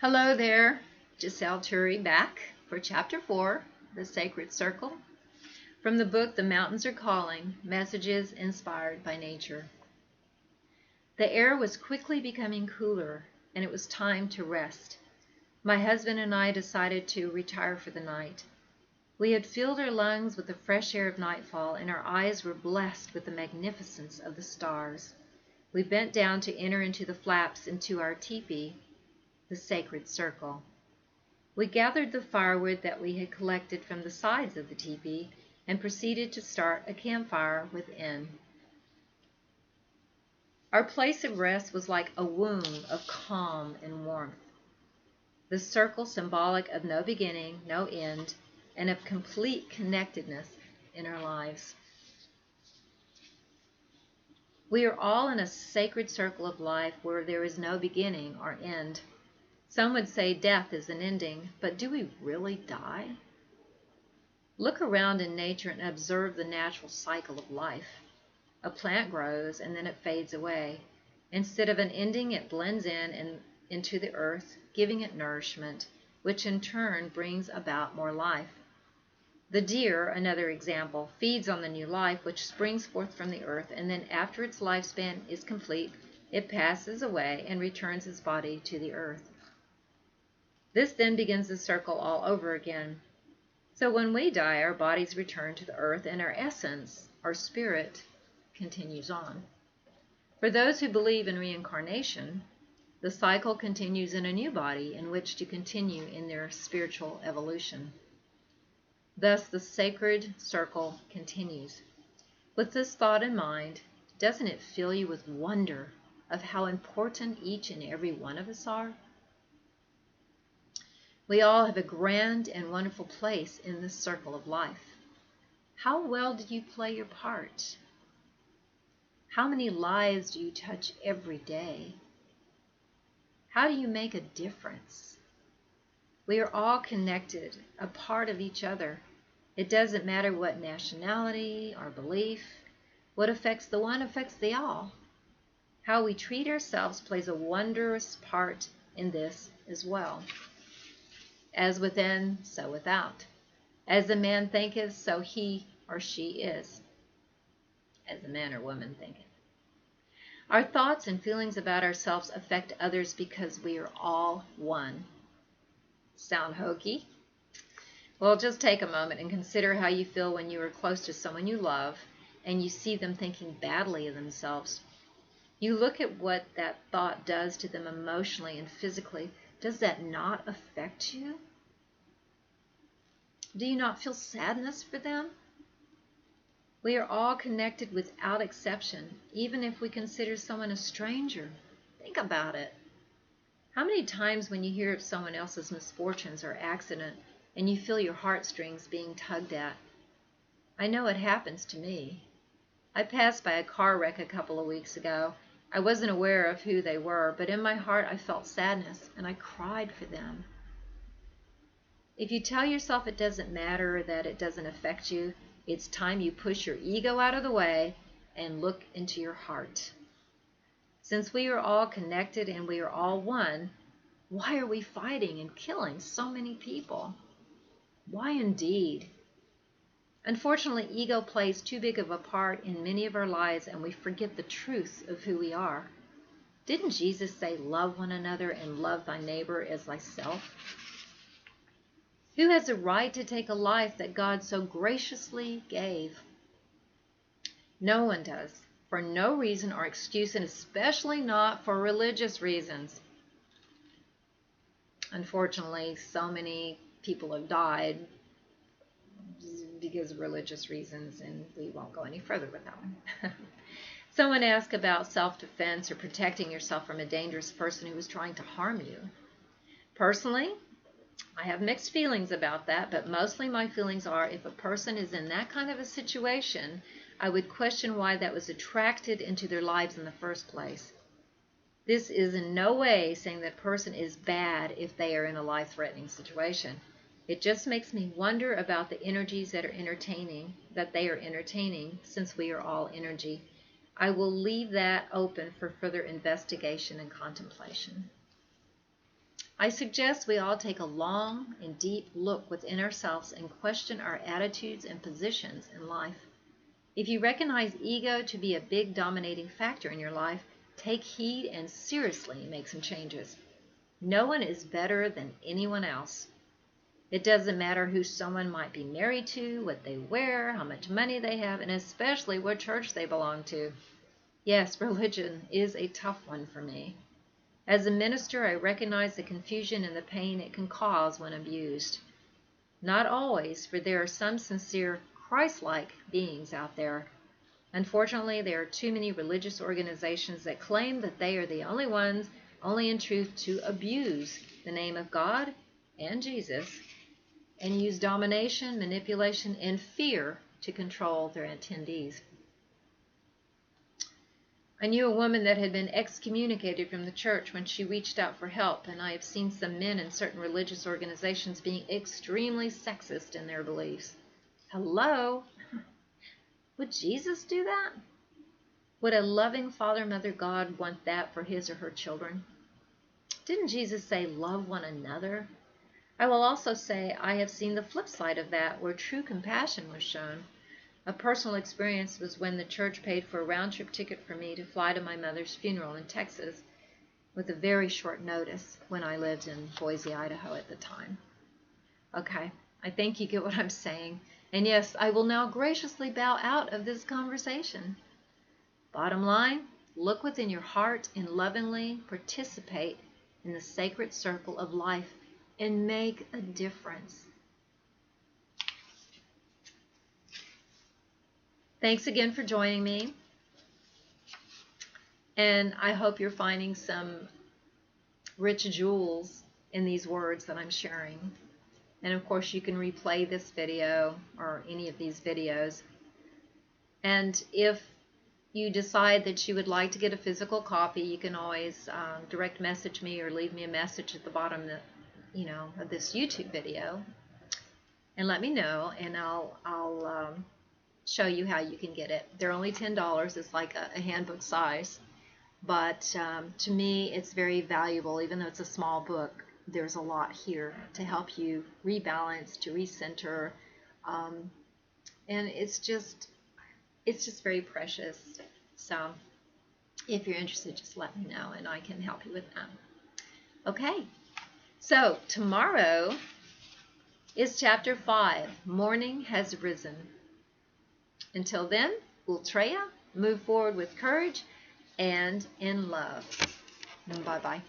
Hello there, Giselle Turi back for Chapter 4, The Sacred Circle, from the book The Mountains Are Calling, Messages Inspired by Nature. The air was quickly becoming cooler, and it was time to rest. My husband and I decided to retire for the night. We had filled our lungs with the fresh air of nightfall, and our eyes were blessed with the magnificence of the stars. We bent down to enter into the flaps into our teepee, the sacred circle. We gathered the firewood that we had collected from the sides of the teepee and proceeded to start a campfire within. Our place of rest was like a womb of calm and warmth. The circle symbolic of no beginning, no end, and of complete connectedness in our lives. We are all in a sacred circle of life where there is no beginning or end. Some would say death is an ending, but do we really die? Look around in nature and observe the natural cycle of life. A plant grows and then it fades away. Instead of an ending, it blends in and into the earth, giving it nourishment, which in turn brings about more life. The deer, another example, feeds on the new life which springs forth from the earth, and then after its lifespan is complete, it passes away and returns its body to the earth. This then begins the circle all over again. So when we die, our bodies return to the earth, and our essence, our spirit, continues on. For those who believe in reincarnation, the cycle continues in a new body in which to continue in their spiritual evolution. Thus the sacred circle continues. With this thought in mind, doesn't it fill you with wonder of how important each and every one of us are? We all have a grand and wonderful place in this circle of life. How well do you play your part? How many lives do you touch every day? How do you make a difference? We are all connected, a part of each other. It doesn't matter what nationality or belief. What affects the one affects the all. How we treat ourselves plays a wondrous part in this as well. As within, so without. As a man thinketh, so he or she is. As a man or woman thinketh. Our thoughts and feelings about ourselves affect others because we are all one. Sound hokey? Well, just take a moment and consider how you feel when you are close to someone you love and you see them thinking badly of themselves. You look at what that thought does to them emotionally and physically. Does that not affect you? Do you not feel sadness for them? We are all connected without exception, even if we consider someone a stranger. Think about it. How many times when you hear of someone else's misfortunes or accident and you feel your heartstrings being tugged at? I know it happens to me. I passed by a car wreck a couple of weeks ago. I wasn't aware of who they were, but in my heart I felt sadness and I cried for them. If you tell yourself it doesn't matter, that it doesn't affect you, it's time you push your ego out of the way and look into your heart. Since we are all connected and we are all one, why are we fighting and killing so many people? Why indeed? Unfortunately, ego plays too big of a part in many of our lives and we forget the truth of who we are. Didn't Jesus say, love one another and love thy neighbor as thyself? Who has a right to take a life that God so graciously gave? No one does, for no reason or excuse, and especially not for religious reasons. Unfortunately, so many people have died because of religious reasons, and we won't go any further with that one. Someone asked about self-defense or protecting yourself from a dangerous person who was trying to harm you. Personally, I have mixed feelings about that, but mostly my feelings are if a person is in that kind of a situation, I would question why that was attracted into their lives in the first place. This is in no way saying that person is bad if they are in a life-threatening situation. It just makes me wonder about the energies that they are entertaining, since we are all energy. I will leave that open for further investigation and contemplation. I suggest we all take a long and deep look within ourselves and question our attitudes and positions in life. If you recognize ego to be a big dominating factor in your life, take heed and seriously make some changes. No one is better than anyone else. It doesn't matter who someone might be married to, what they wear, how much money they have, and especially what church they belong to. Yes, religion is a tough one for me. As a minister, I recognize the confusion and the pain it can cause when abused. Not always, for there are some sincere, Christ-like beings out there. Unfortunately, there are too many religious organizations that claim that they are the only ones, only in truth, to abuse the name of God and Jesus and use domination, manipulation, and fear to control their attendees. I knew a woman that had been excommunicated from the church when she reached out for help, and I have seen some men in certain religious organizations being extremely sexist in their beliefs. Hello? Would Jesus do that? Would a loving Father, Mother, God want that for his or her children? Didn't Jesus say, love one another? I will also say I have seen the flip side of that, where true compassion was shown. A personal experience was when the church paid for a round-trip ticket for me to fly to my mother's funeral in Texas with a very short notice when I lived in Boise, Idaho at the time. Okay, I think you get what I'm saying. And yes, I will now graciously bow out of this conversation. Bottom line, look within your heart and lovingly participate in the sacred circle of life and make a difference. Thanks again for joining me. And I hope you're finding some rich jewels in these words that I'm sharing. And of course, you can replay this video or any of these videos. And if you decide that you would like to get a physical copy, you can always direct message me or leave me a message at the bottom of this YouTube video and let me know, and I'll show you how you can get it. They're only $10. It's like a handbook size, but to me it's very valuable. Even though it's a small book, there's a lot here to help you rebalance, to recenter, and it's just very precious. So if you're interested, just let me know and I can help you with that. Okay, so tomorrow is chapter 5, Morning Has Risen. Until then, Ultreya, move forward with courage and in love. Bye-bye.